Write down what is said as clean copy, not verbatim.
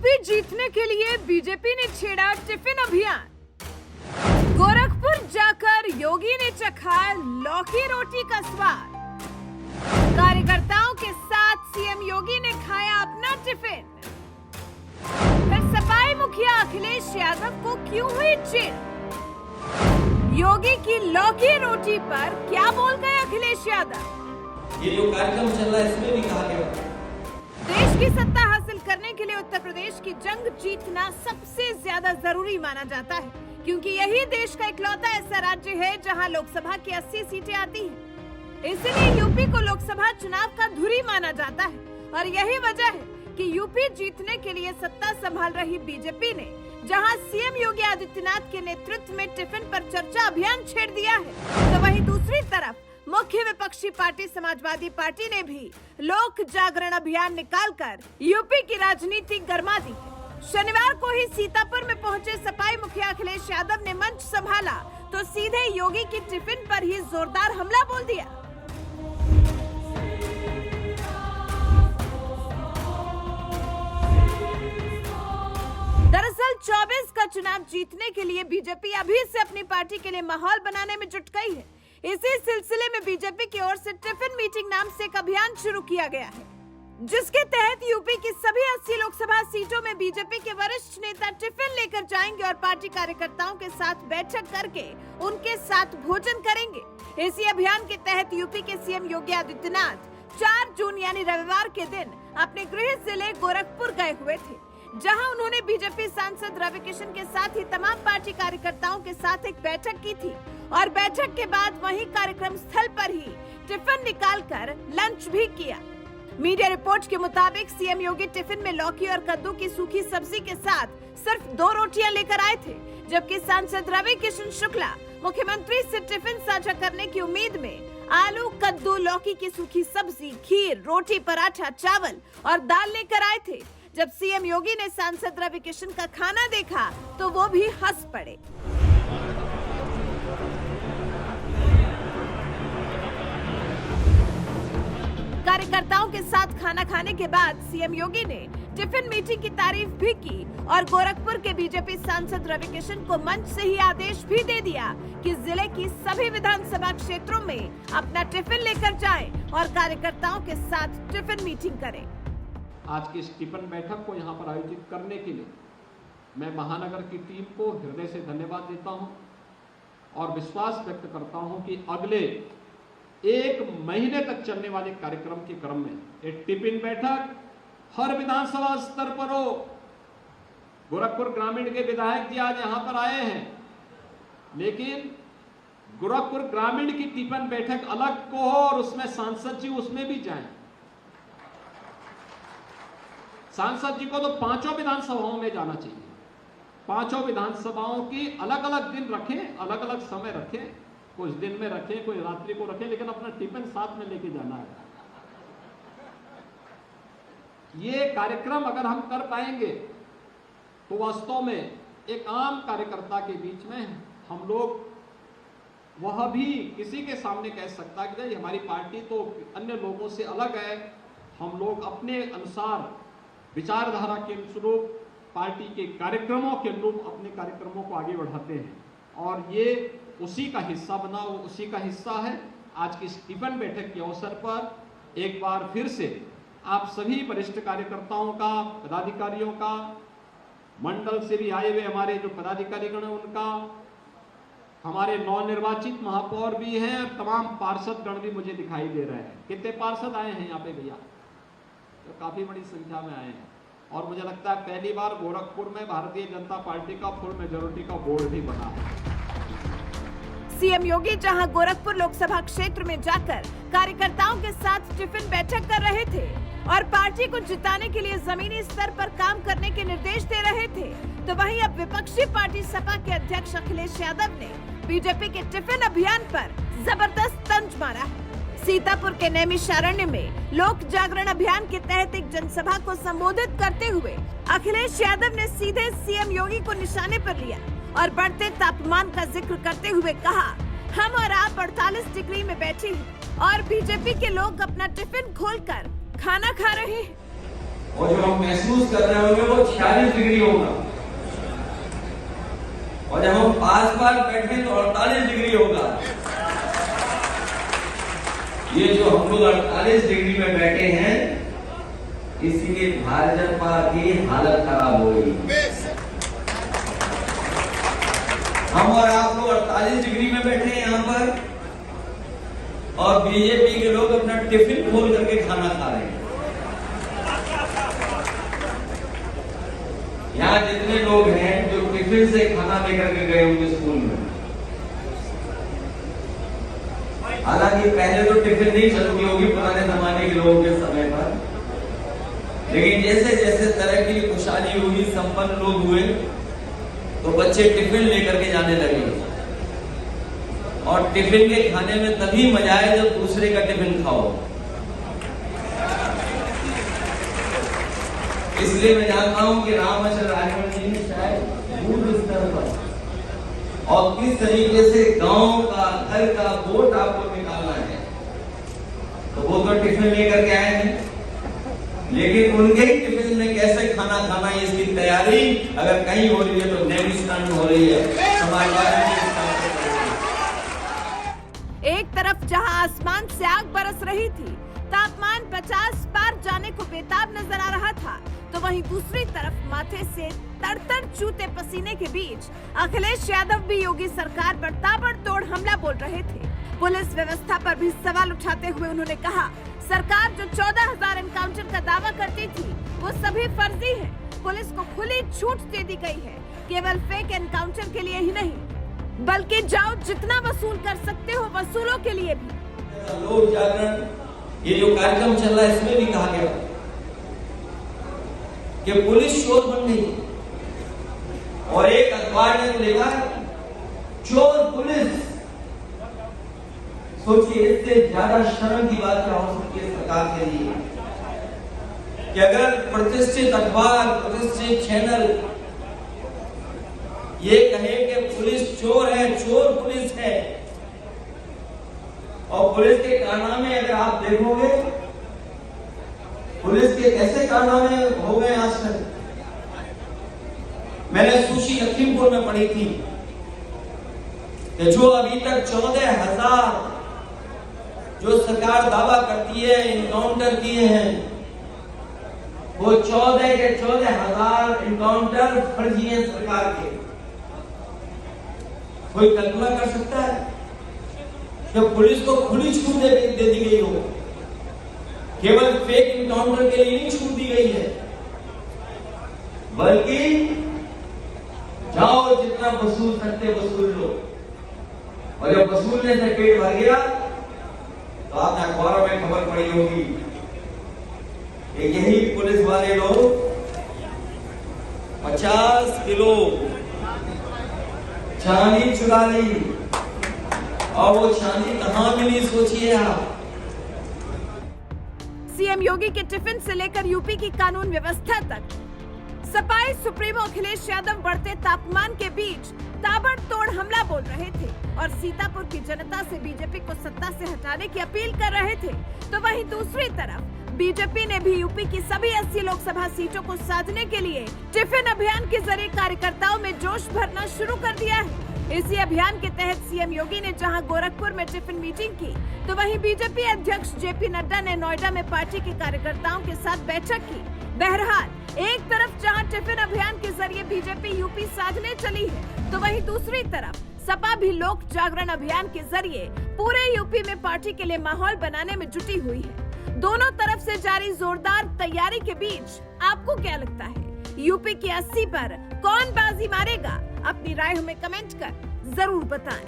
UP जीतने के लिए बीजेपी ने छेड़ा टिफिन अभियान। गोरखपुर जाकर योगी ने चखा लौकी रोटी का स्वाद। कार्यकर्ताओं के साथ सीएम योगी ने खाया अपना टिफिन। फिर सपाई मुखिया अखिलेश यादव को क्यों हुई चिढ़? योगी की लौकी रोटी पर क्या बोल गए अखिलेश यादव? ये जो कार्यक्रम चल रहा है इसमें भी कहा गया देश की सत्ता हासिल करने के लिए उत्तर प्रदेश की जंग जीतना सबसे ज्यादा जरूरी माना जाता है, क्योंकि यही देश का इकलौता ऐसा राज्य है जहां लोकसभा की 80 सीटें आती हैं। इसलिए यूपी को लोकसभा चुनाव का धुरी माना जाता है और यही वजह है कि यूपी जीतने के लिए सत्ता संभाल रही बीजेपी ने जहां सीएम योगी आदित्यनाथ के नेतृत्व में टिफिन पर चर्चा अभियान छेड़ दिया है, तो वहीं दूसरी तरफ मुख्य विपक्षी पार्टी समाजवादी पार्टी ने भी लोक जागरण अभियान निकालकर यूपी की राजनीति गरमा दी। शनिवार को ही सीतापुर में पहुंचे सपाई मुखिया अखिलेश यादव ने मंच संभाला तो सीधे योगी की टिफिन पर ही जोरदार हमला बोल दिया। दरअसल 24 का चुनाव जीतने के लिए बीजेपी अभी से अपनी पार्टी के लिए माहौल बनाने में जुट गई है। इसी सिलसिले में बीजेपी की ओर से टिफिन मीटिंग नाम से एक अभियान शुरू किया गया है, जिसके तहत यूपी की सभी 80 लोकसभा सीटों में बीजेपी के वरिष्ठ नेता टिफिन लेकर जाएंगे और पार्टी कार्यकर्ताओं के साथ बैठक करके उनके साथ भोजन करेंगे। इसी अभियान के तहत यूपी के सीएम योगी आदित्यनाथ 4 जून यानी रविवार के दिन अपने गृह जिले गोरखपुर गए हुए थे, जहां उन्होंने बीजेपी सांसद रवि किशन के साथ ही तमाम पार्टी कार्यकर्ताओं के साथ एक बैठक की थी और बैठक के बाद वहीं कार्यक्रम स्थल पर ही टिफिन निकालकर लंच भी किया। मीडिया रिपोर्ट के मुताबिक सीएम योगी टिफिन में लौकी और कद्दू की सूखी सब्जी के साथ सिर्फ 2 रोटियां लेकर आए थे, जबकि सांसद रवि किशन शुक्ला मुख्यमंत्री से टिफिन साझा करने की उम्मीद में आलू, कद्दू, लौकी की सूखी सब्जी, खीर, रोटी, पराठा, चावल और दाल लेकर आए थे। जब सीएम योगी ने सांसद रवि किशन का खाना देखा तो वो भी हंस पड़े। कार्यकर्ताओं के साथ खाना खाने के बाद सीएम योगी ने टिफिन मीटिंग की तारीफ भी की और गोरखपुर के बीजेपी सांसद रवि किशन को मंच से ही आदेश भी दे दिया कि जिले की सभी विधानसभा क्षेत्रों में अपना टिफिन लेकर जाएं और कार्यकर्ताओं के साथ टिफिन मीटिंग करें। आज की इस टिफिन बैठक को यहाँ पर आयोजित करने के लिए मैं महानगर की टीम को हृदय से धन्यवाद देता हूँ और विश्वास व्यक्त करता हूँ कि अगले 1 महीने तक चलने वाले कार्यक्रम के क्रम में एक टिफिन बैठक हर विधानसभा स्तर पर हो। गोरखपुर ग्रामीण के विधायक जी आज यहाँ पर आए हैं, लेकिन गोरखपुर ग्रामीण की टिफिन बैठक अलग को हो और उसमें सांसद जी उसमें भी जाएं। सांसद जी को तो 5 विधानसभाओं में जाना चाहिए। 5 विधानसभाओं की अलग अलग दिन रखें, अलग अलग समय रखें, कुछ दिन में रखें, कोई रात्रि को रखें, लेकिन अपना टिफिन साथ में लेके जाना है। ये कार्यक्रम अगर हम कर पाएंगे तो वास्तव में एक आम कार्यकर्ता के बीच में हम लोग वह भी किसी के सामने कह सकता है कि हमारी पार्टी तो अन्य लोगों से अलग है, हम लोग अपने अनुसार विचारधारा के अनुरूप पार्टी के कार्यक्रमों के अनुरूप अपने कार्यक्रमों को आगे बढ़ाते हैं और ये उसी का हिस्सा बना, वो उसी का हिस्सा है। आज की इस टिफिन बैठक के अवसर पर एक बार फिर से आप सभी वरिष्ठ कार्यकर्ताओं का, पदाधिकारियों का, मंडल से भी आए हुए हमारे जो पदाधिकारीगण हैं उनका, हमारे नवनिर्वाचित महापौर भी हैं और तमाम पार्षद गण भी मुझे दिखाई दे रहे हैं। कितने पार्षद आए हैं यहाँ पे भैया? तो काफी बड़ी संख्या में आए हैं और मुझे लगता है पहली बार गोरखपुर में भारतीय जनता पार्टी का फुल मेजोरिटी का बोर्ड भी बना है। सीएम योगी जहां गोरखपुर लोकसभा क्षेत्र में जाकर कार्यकर्ताओं के साथ टिफिन बैठक कर रहे थे और पार्टी को जिताने के लिए जमीनी स्तर पर काम करने के निर्देश दे रहे थे, तो वहीं अब विपक्षी पार्टी सपा के अध्यक्ष अखिलेश यादव ने बीजेपी के टिफिन अभियान पर जबरदस्त तंज मारा है। सीतापुर के नैमिषारण्य में लोक जागरण अभियान के तहत एक जनसभा को संबोधित करते हुए अखिलेश यादव ने सीधे सीएम योगी को निशाने पर लिया और बढ़ते तापमान का जिक्र करते हुए कहा, हम और आप 48 डिग्री में बैठे हैं और बीजेपी के लोग अपना टिफिन खोलकर खाना खा रहे हैं। और जो हम महसूस कर रहे होंगे वो 46 डिग्री होगा, और जब हम पास बैठे तो 48 डिग्री होगा। ये जो हम लोग 48 डिग्री में बैठे हैं, इसीलिए भाजपा की हालत खराब हो गई। हम और आप लोग 48 डिग्री में बैठे हैं यहाँ पर, और बीजेपी के लोग अपना टिफिन खोल करके खाना खा रहे हैं। यहाँ जितने लोग हैं जो टिफिन से खाना लेकर के गए होंगे स्कूल में, हालांकि पहले तो टिफिन नहीं चलती होगी पुराने जमाने के लोगों के समय पर, लेकिन जैसे जैसे तरक्की खुशहाली हुई, संपन्न लोग हुए, तो बच्चे टिफिन लेकर के जाने लगे। और टिफिन के खाने में तभी मजा आए जब दूसरे का टिफिन खाओ। इसलिए मैं जानता हूं कि रामचंद्र राजभर जी ने शायद बूथ स्तर पर और किस तरीके से गांव का, घर का वोट आपको निकालना है, तो वो तो टिफिन लेकर के आए हैं, लेकिन उनके ही टिफिन में कैसे खाना खाना है इसकी तैयारी अगर कहीं हो रही है तो नेमिस्तान में हो रही है, समाजवादी के स्थान पर। एक तरफ जहां आसमान से आग बरस रही थी, तापमान 50 पार जाने को बेताब नजर आ रहा था, तो वहीं दूसरी तरफ माथे से तड़तड़ चूते पसीने के बीच अखिलेश यादव भी योगी सरकार पर ताबड़तोड़ हमला बोल रहे थे। पुलिस व्यवस्था पर भी सवाल उठाते हुए उन्होंने कहा, सरकार जो 14,000 एनकाउंटर का दावा करती थी वो सभी फर्जी है। पुलिस को खुली छूट दे दी गई है, केवल फेक एनकाउंटर के लिए ही नहीं, बल्कि जाओ जितना वसूल कर सकते हो वसूलों के लिए भी। लोक जागरण ये जो कार्यक्रम चल रहा है, इसमें भी कहा गया कि पुलिस चोर बन गई, और एक अखबार ने लिखा चोर पुलिस। सोचिए इससे ज्यादा शर्म की बात क्या हो सकती है सरकार के लिए कि अगर प्रतिष्ठित अखबार, प्रतिष्ठित चैनल ये कहे कि पुलिस चोर है, चोर पुलिस है, और पुलिस के कारनामे अगर आप देखोगे, पुलिस के कैसे कारनामे हो गए आज तक। मैंने सूची लखीमपुर में पढ़ी थी कि जो अभी तक 14,000 जो सरकार दावा करती है इनकाउंटर किए हैं, वो 14 के 14,000 इनकाउंटर फर्जी हैं सरकार के। कोई कल्पना कर सकता है कि पुलिस को खुली छूट दे दी गई हो, केवल फेक इनकाउंटर के लिए नहीं छूट दी गई है, बल्कि जाओ जितना वसूल सकते वसूल लो, और जब वसूलने से पेट भर गया तो आपने अखबारों में खबर पड़ी होगी कि यही पुलिस वाले लोग 50 किलो चांदी चुरा ली, और वो चांदी कहां मिली सोचिए आप। सीएम योगी के टिफिन से लेकर यूपी की कानून व्यवस्था तक सपाई सुप्रीमो अखिलेश यादव बढ़ते तापमान के बीच ताबड़तोड़ हमला बोल रहे थे और सीतापुर की जनता से बीजेपी को सत्ता से हटाने की अपील कर रहे थे। तो वहीं दूसरी तरफ बीजेपी ने भी यूपी की सभी 80 लोकसभा सीटों को साधने के लिए टिफिन अभियान के जरिए कार्यकर्ताओं में जोश भरना शुरू कर दिया है। इसी अभियान के तहत सीएम योगी ने जहां गोरखपुर में टिफिन मीटिंग की, तो वहीं बीजेपी अध्यक्ष जेपी नड्डा ने नोएडा में पार्टी के कार्यकर्ताओं के साथ बैठक की। बहरहाल एक तरफ जहां टिफिन अभियान के जरिए बीजेपी यूपी साधने चली है, तो वहीं दूसरी तरफ सपा भी लोक जागरण अभियान के जरिए पूरे यूपी में पार्टी के लिए माहौल बनाने में जुटी हुई है। दोनों तरफ से जारी जोरदार तैयारी के बीच आपको क्या लगता है, यूपी की 80 पर कौन बाजी मारेगा? अपनी राय हमें कमेंट कर जरूर बताएं।